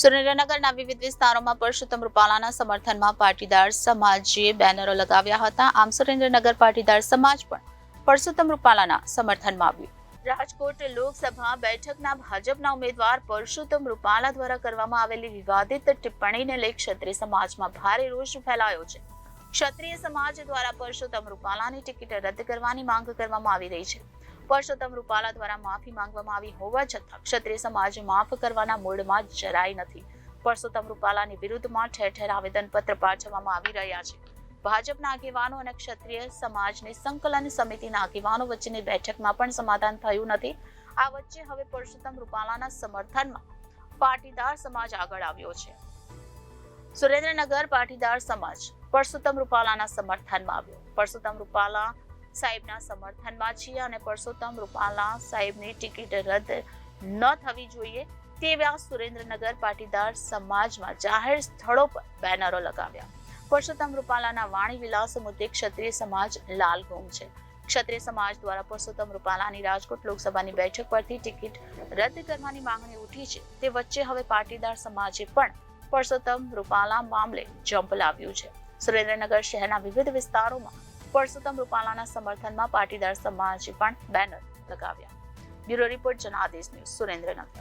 સુરેન્દ્રનગરના વિવિધ વિસ્તારોમાં પરસોત્તમ રૂપાલાના સમર્થનમાં પાટીદાર સમાજે બેનરો લગાવ્યા હતા. આમ સુરેન્દ્રનગર પાટીદાર સમાજ પણ પરસોત્તમ રૂપાલાના સમર્થનમાં આવ્યું. રાજકોટ લોકસભા બેઠકના ભાજપના ઉમેદવાર પરસોત્તમ રૂપાલા દ્વારા કરવામાં આવેલી વિવાદિત ટિપ્પણીને લઈ ક્ષત્રિય સમાજમાં ભારે રોષ ફેલાયો છે. ક્ષત્રિય સમાજ દ્વારા પરસોત્તમ રૂપાલાની ટિકિટ રદ કરવાની માંગ કરવામાં આવી રહી છે. પરસોત્તમ રૂપાલા દ્વારા માફી માંગવામાં આવી હોવા છતાં ક્ષત્રિય સમાજ માફ કરવાના મૂડમાં જરાય નથી. પરસોત્તમ રૂપાલાની વિરુદ્ધમાં ઠેર ઠેર આવેદનપત્ર પાઠવવામાં આવી રહ્યા છે. ભાજપના આગેવાનો અને ક્ષત્રિય સમાજની સંકલન સમિતિના આગેવાનો વચ્ચેની બેઠકમાં પણ સમાધાન થયું નથી. આ વચ્ચે હવે પરસોત્તમ રૂપાલાના સમર્થનમાં પાટીદાર સમાજ આગળ આવ્યો છે. સુરેન્દ્રનગર પાટીદાર સમાજ પરસોત્તમ રૂપાલાના સમર્થનમાં આવ્યો. પરસોત્તમ રૂપાલા સાહેબના સમર્થનમાં છીએ અને પરસોત્તમ રૂપાલા સાહેબની ટિકિટ રદ ન થવી જોઈએ તેવા સુરેન્દ્રનગર પાટીદાર સમાજમાં જાહેર સ્થળો પર બેનરો લગાવ્યા. પરસોત્તમ રૂપાલાના વાણી વિલાસ મુદ્દે ક્ષત્રિય સમાજ લાલઘૂમ છે. ક્ષત્રિય સમાજ દ્વારા પરસોત્તમ રૂપાલાની રાજકોટ લોકસભાની બેઠક પરથી ટિકિટ રદ કરવાની માંગણી ઉઠી છે. તે વચ્ચે હવે પાટીદાર સમાજે પણ પરસોત્તમ રૂપાલા મામલે જંપ લાવ્યું છે. સુરેન્દ્રનગર શહેરના વિવિધ વિસ્તારોમાં પરસોત્તમ રૂપાલાના સમર્થનમાં પાટીદાર સમાજે પણ બેનર લગાવ્યા. Bureau report Janadesh news, Surendranagar.